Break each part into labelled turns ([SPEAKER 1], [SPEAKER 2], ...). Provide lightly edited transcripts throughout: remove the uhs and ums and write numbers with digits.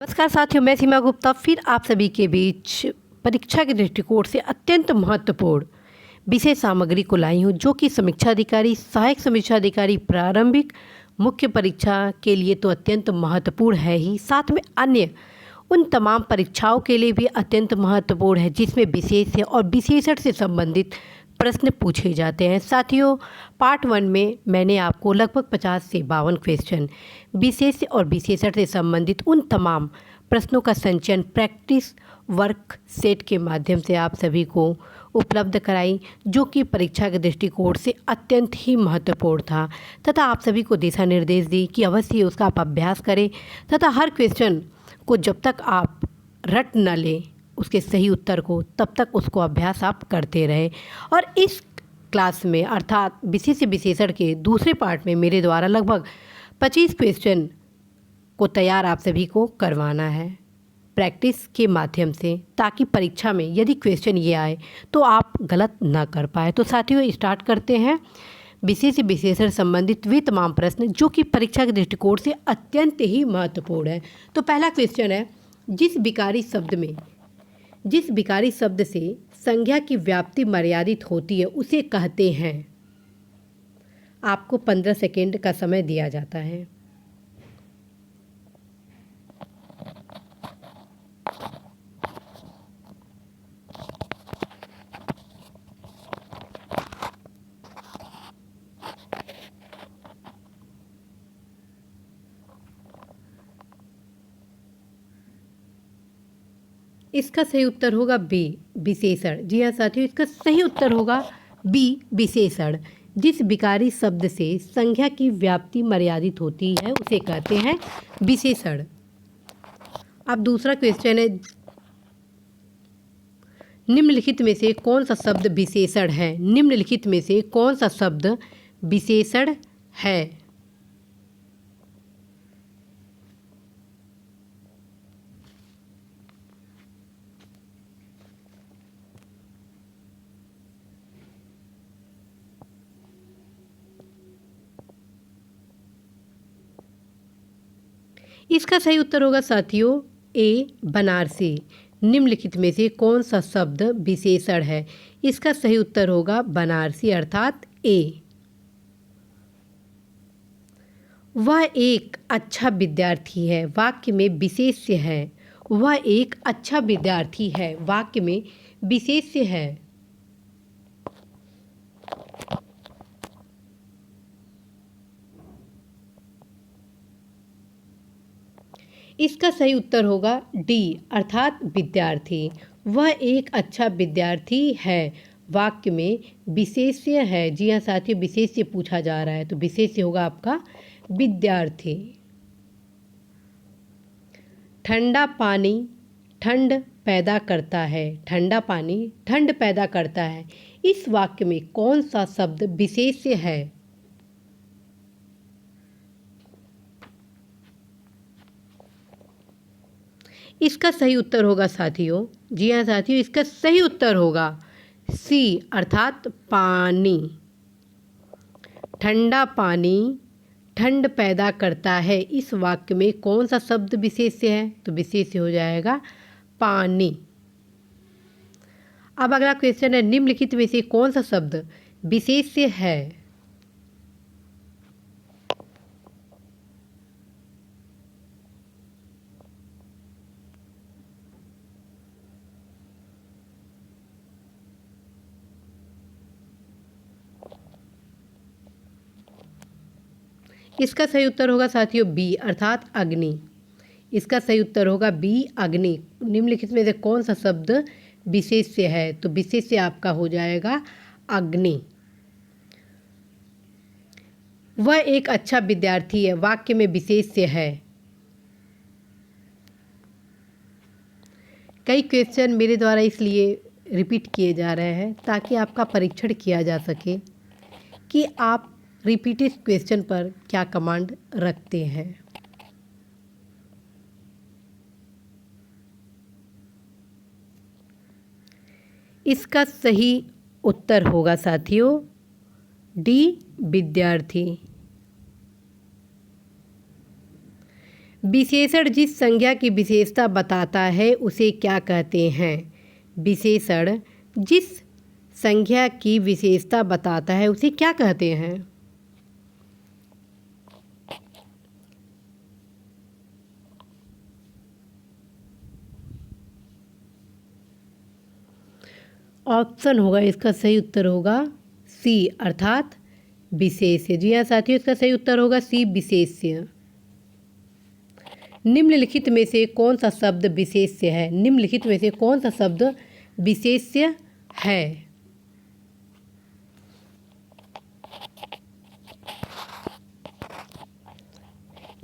[SPEAKER 1] नमस्कार साथियों, मैं सीमा गुप्ता फिर आप सभी के बीच परीक्षा के दृष्टिकोण से अत्यंत महत्वपूर्ण विशेष सामग्री को लाई हूँ, जो कि समीक्षा अधिकारी, सहायक समीक्षा अधिकारी, प्रारंभिक मुख्य परीक्षा के लिए तो अत्यंत महत्वपूर्ण है ही, साथ में अन्य उन तमाम परीक्षाओं के लिए भी अत्यंत महत्वपूर्ण है जिसमें विशेष और विशेषण से संबंधित प्रश्न पूछे जाते हैं। साथियों, पार्ट 1 में मैंने आपको लगभग 50 से 52 क्वेश्चन विशेष और विशेषण से संबंधित उन तमाम प्रश्नों का संचयन प्रैक्टिस वर्क सेट के माध्यम से आप सभी को उपलब्ध कराई, जो कि परीक्षा के दृष्टिकोण से अत्यंत ही महत्वपूर्ण था तथा आप सभी को दिशा निर्देश दी कि अवश्य उसका आप अभ्यास करें तथा हर क्वेश्चन को जब तक आप रट न लें उसके सही उत्तर को, तब तक उसको अभ्यास आप करते रहें। और इस क्लास में अर्थात विशेष विशेषण के दूसरे पार्ट में मेरे द्वारा लगभग 25 क्वेश्चन को तैयार आप सभी को करवाना है प्रैक्टिस के माध्यम से, ताकि परीक्षा में यदि क्वेश्चन ये आए तो आप गलत ना कर पाए। तो साथियों, स्टार्ट करते हैं विशेष विशेषण संबंधित वे तमाम प्रश्न जो कि परीक्षा के दृष्टिकोण से अत्यंत ही महत्वपूर्ण है। तो पहला क्वेश्चन है, जिस विकारी शब्द से संज्ञा की व्याप्ति मर्यादित होती है उसे कहते हैं। आपको 15 सेकेंड का समय दिया जाता है। इसका सही उत्तर होगा बी, विशेषण। जी हाँ साथियों, इसका सही उत्तर होगा बी, विशेषण। जिस विकारी शब्द से संज्ञा की व्याप्ति मर्यादित होती है उसे कहते हैं विशेषण। अब दूसरा क्वेश्चन है, निम्नलिखित में से कौन सा शब्द विशेषण है? निम्नलिखित में से कौन सा शब्द विशेषण है? इसका सही उत्तर होगा साथियों ए, बनारसी। निम्नलिखित में से कौन सा शब्द विशेषण है? इसका सही उत्तर होगा बनारसी अर्थात ए। वह एक अच्छा विद्यार्थी है, वाक्य में विशेष्य है। वह एक अच्छा विद्यार्थी है, वाक्य में विशेष्य है। इसका सही उत्तर होगा डी अर्थात विद्यार्थी। वह एक अच्छा विद्यार्थी है, वाक्य में विशेष्य है। जी हाँ साथियों, विशेष्य पूछा जा रहा है तो विशेष्य होगा आपका विद्यार्थी। ठंडा पानी ठंड पैदा करता है। ठंडा पानी ठंड पैदा करता है। इस वाक्य में कौन सा शब्द विशेष्य है? इसका सही उत्तर होगा साथियों, जी हाँ साथियों, इसका सही उत्तर होगा सी अर्थात पानी। ठंडा पानी ठंड पैदा करता है। इस वाक्य में कौन सा शब्द विशेष्य है? तो विशेष्य हो जाएगा पानी। अब अगला क्वेश्चन है, निम्नलिखित में से कौन सा शब्द विशेष्य है? इसका सही उत्तर होगा साथियों बी अर्थात अग्नि। इसका सही उत्तर होगा बी, अग्नि। निम्नलिखित में से कौन सा शब्द विशेष्य है? तो विशेष्य आपका हो जाएगा अग्नि। वह एक अच्छा विद्यार्थी है, वाक्य में विशेष्य है। कई क्वेश्चन मेरे द्वारा इसलिए रिपीट किए जा रहे हैं ताकि आपका परीक्षण किया जा सके कि आप रिपीटेड क्वेश्चन पर क्या कमांड रखते हैं। इसका सही उत्तर होगा साथियों डी, विद्यार्थी। विशेषण जिस संज्ञा की विशेषता बताता है उसे क्या कहते हैं? विशेषण जिस संज्ञा की विशेषता बताता है उसे क्या कहते हैं? ऑप्शन होगा, इसका सही उत्तर होगा सी अर्थात विशेष्य। जी हाँ साथियों, इसका सही उत्तर होगा सी विशेष्य। निम्नलिखित में से कौन सा शब्द विशेष्य है? निम्नलिखित में से कौन सा शब्द विशेष्य है?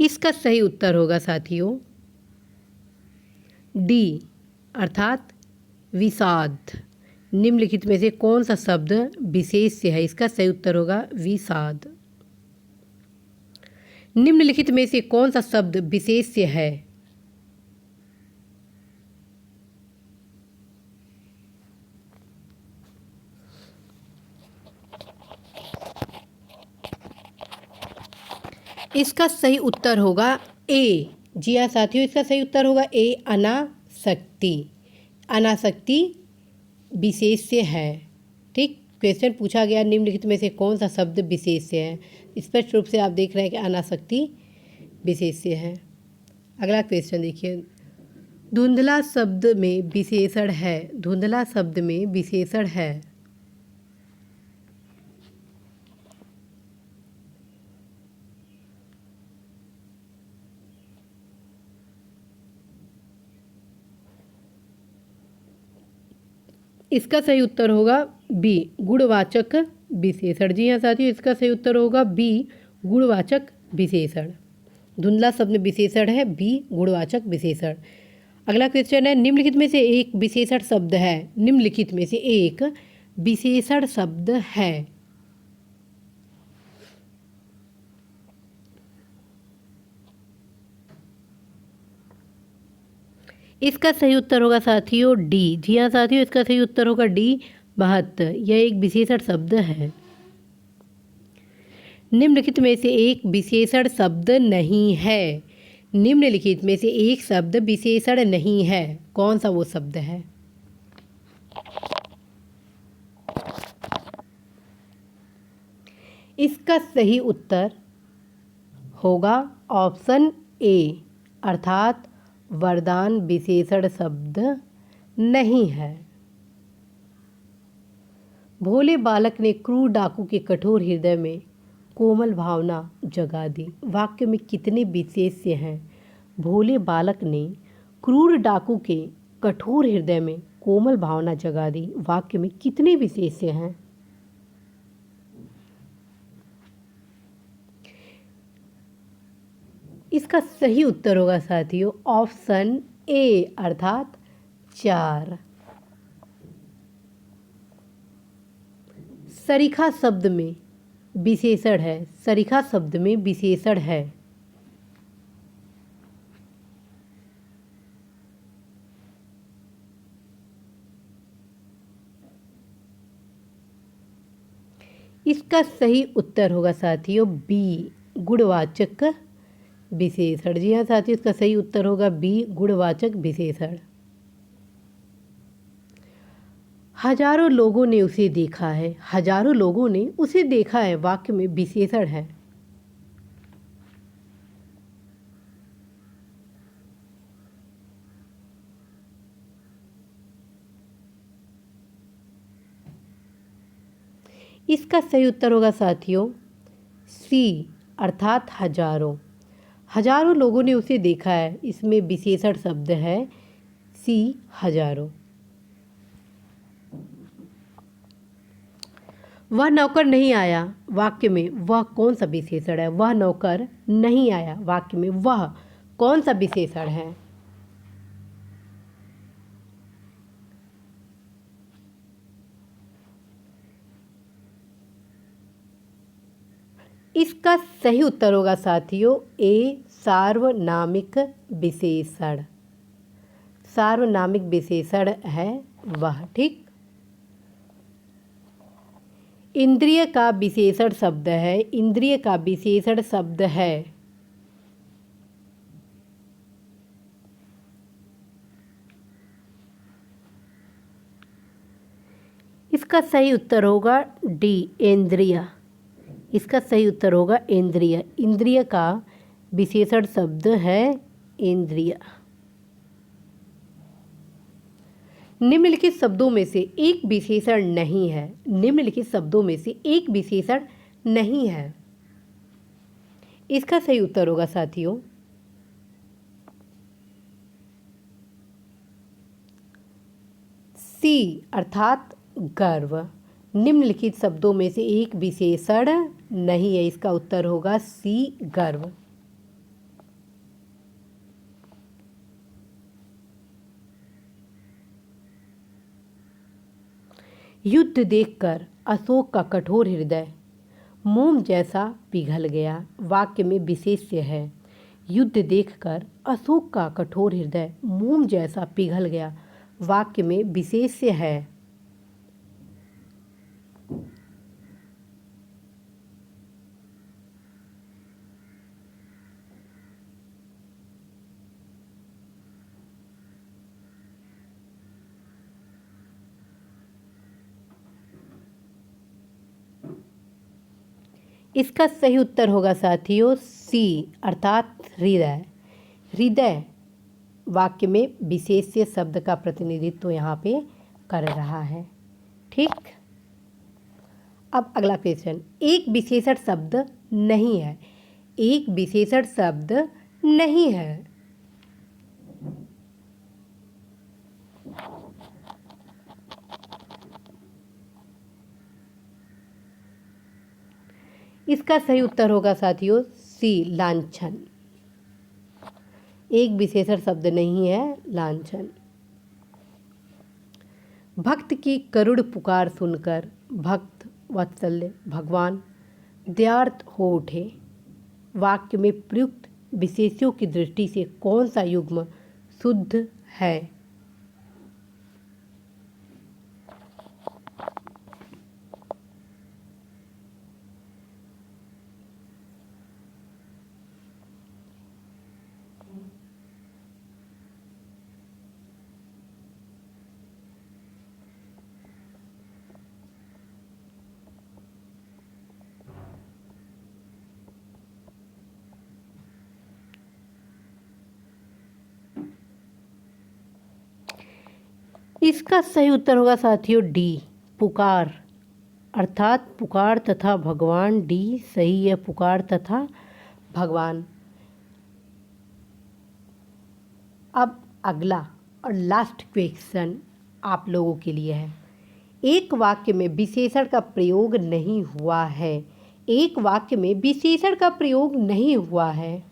[SPEAKER 1] इसका सही उत्तर होगा साथियों डी अर्थात विषाद। निम्नलिखित में से कौन सा शब्द विशेष्य है? इसका सही उत्तर होगा विषाद। निम्नलिखित में से कौन सा शब्द विशेष्य है? इसका सही उत्तर होगा ए। जी हाँ साथियों, इसका सही उत्तर होगा ए अनासक्ति। अनासक्ति विशेष्य है। ठीक, क्वेश्चन पूछा गया निम्नलिखित में से कौन सा शब्द विशेष्य है। स्पष्ट रूप से आप देख रहे हैं कि अनासक्ति विशेष्य है। अगला क्वेश्चन देखिए, धुंधला शब्द में विशेषण है। धुंधला शब्द में विशेषण है। इसका सही उत्तर होगा बी गुणवाचक विशेषण। जी हाँ साथियों, इसका सही उत्तर होगा बी गुणवाचक विशेषण। धुंधला शब्द में विशेषण है, बी गुणवाचक विशेषण। अगला क्वेश्चन है, निम्नलिखित में से एक विशेषण शब्द है। निम्नलिखित में से एक विशेषण शब्द है। इसका सही उत्तर होगा साथियों डी। जी हाँ साथियों, इसका सही उत्तर होगा डी बहत्तर। यह एक विशेषण शब्द है। निम्नलिखित में से एक विशेषण शब्द नहीं है। निम्नलिखित में से एक शब्द विशेषण नहीं है। कौन सा वो शब्द है? इसका सही उत्तर होगा ऑप्शन ए अर्थात वरदान विशेषण शब्द नहीं है। भोले बालक ने क्रूर डाकू के कठोर हृदय में कोमल भावना जगा दी। वाक्य में कितने विशेष्य हैं? भोले बालक ने क्रूर डाकू के कठोर हृदय में कोमल भावना जगा दी। वाक्य में कितने विशेष्य हैं? इसका सही उत्तर होगा साथियों ऑप्शन ए अर्थात 4। सरीखा शब्द में विशेषण है। सरीखा शब्द में विशेषण है। इसका सही उत्तर होगा साथियों बी गुणवाचक विशेषण। जी हाँ साथियों, इसका सही उत्तर होगा बी गुणवाचक विशेषण। हजारों लोगों ने उसे देखा है। हजारों लोगों ने उसे देखा है। वाक्य में विशेषण है। इसका सही उत्तर होगा साथियों सी अर्थात हजारों। हजारों लोगों ने उसे देखा है। इसमें विशेषण शब्द है सी हजारों। वह नौकर नहीं आया। वाक्य में वह कौन सा विशेषण है? वह नौकर नहीं आया। वाक्य में वह कौन सा विशेषण है? इसका सही उत्तर होगा साथियों ए सार्वनामिक विशेषण। सार्वनामिक विशेषण है वह। ठीक, इंद्रिय का विशेषण शब्द है। इंद्रिय का विशेषण शब्द है। इसका सही उत्तर होगा डी, इंद्रिय। इसका सही उत्तर होगा इंद्रिय। इंद्रिय का विशेषण शब्द है इंद्रिय। निम्नलिखित शब्दों में से एक विशेषण नहीं है। निम्नलिखित शब्दों में से एक विशेषण नहीं है। इसका सही उत्तर होगा साथियों सी, अर्थात गर्व। निम्नलिखित शब्दों में से एक विशेषण नहीं है। इसका उत्तर होगा सी, गर्व। युद्ध देखकर अशोक का कठोर हृदय मोम जैसा पिघल गया। वाक्य में विशेष्य है। युद्ध देखकर अशोक का कठोर हृदय मोम जैसा पिघल गया। वाक्य में विशेष्य है। इसका सही उत्तर होगा साथियों सी, अर्थात हृदय। हृदय वाक्य में विशेष्य शब्द का प्रतिनिधित्व यहाँ पे कर रहा है। ठीक। अब अगला क्वेश्चन, एक विशेषण शब्द नहीं है। एक विशेषण शब्द नहीं है। इसका सही उत्तर होगा साथियों सी, लांछन। एक विशेषण शब्द नहीं है लांछन। भक्त की करुण पुकार सुनकर भक्त वात्सल्य भगवान दयार्थ हो उठे। वाक्य में प्रयुक्त विशेष्यों की दृष्टि से कौन सा युग्म शुद्ध है? इसका सही उत्तर होगा साथियों डी, पुकार, अर्थात पुकार तथा भगवान। डी सही है, पुकार तथा भगवान। अब अगला और लास्ट क्वेश्चन आप लोगों के लिए है। एक वाक्य में विशेषण का प्रयोग नहीं हुआ है। एक वाक्य में विशेषण का प्रयोग नहीं हुआ है।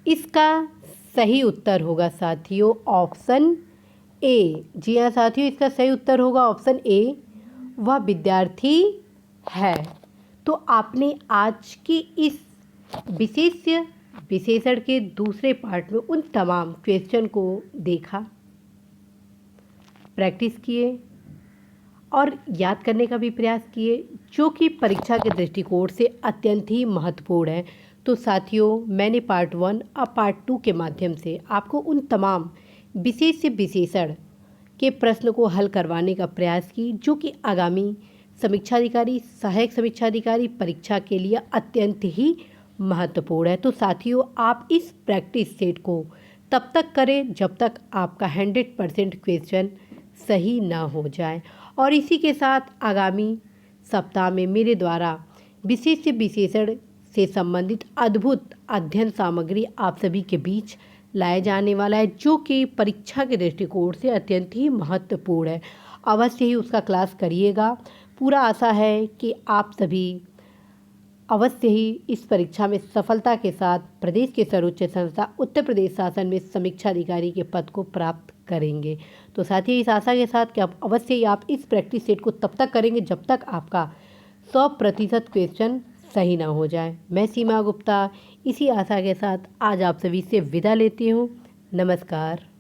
[SPEAKER 1] इसका सही उत्तर होगा साथियों ऑप्शन ए। जी हाँ साथियों, इसका सही उत्तर होगा ऑप्शन ए, वह विद्यार्थी है। तो आपने आज की इस विशेषण के दूसरे पार्ट में उन तमाम क्वेश्चन को देखा, प्रैक्टिस किए और याद करने का भी प्रयास किए, जो कि परीक्षा के दृष्टिकोण से अत्यंत ही महत्वपूर्ण है। तो साथियों, मैंने पार्ट 1 और पार्ट 2 के माध्यम से आपको उन तमाम विशेषण के प्रश्न को हल करवाने का प्रयास की, जो कि आगामी समीक्षाधिकारी, सहायक समीक्षाधिकारी परीक्षा के लिए अत्यंत ही महत्वपूर्ण है। तो साथियों, आप इस प्रैक्टिस सेट को तब तक करें जब तक आपका 100% क्वेश्चन सही ना हो जाए। और इसी के साथ आगामी सप्ताह में मेरे द्वारा विशेषण से संबंधित अद्भुत अध्ययन सामग्री आप सभी के बीच लाया जाने वाला है, जो कि परीक्षा के दृष्टिकोण से अत्यंत ही महत्वपूर्ण है। अवश्य ही उसका क्लास करिएगा। पूरा आशा है कि आप सभी अवश्य ही इस परीक्षा में सफलता के साथ प्रदेश के सर्वोच्च संस्था उत्तर प्रदेश शासन में समीक्षा अधिकारी के पद को प्राप्त करेंगे। तो साथ ही इस आशा के साथ कि अवश्य ही आप इस प्रैक्टिस सेट को तब तक करेंगे जब तक आपका 100% क्वेश्चन सही ना हो जाए। मैं सीमा गुप्ता इसी आशा के साथ आज आप सभी से विदा लेती हूँ। नमस्कार।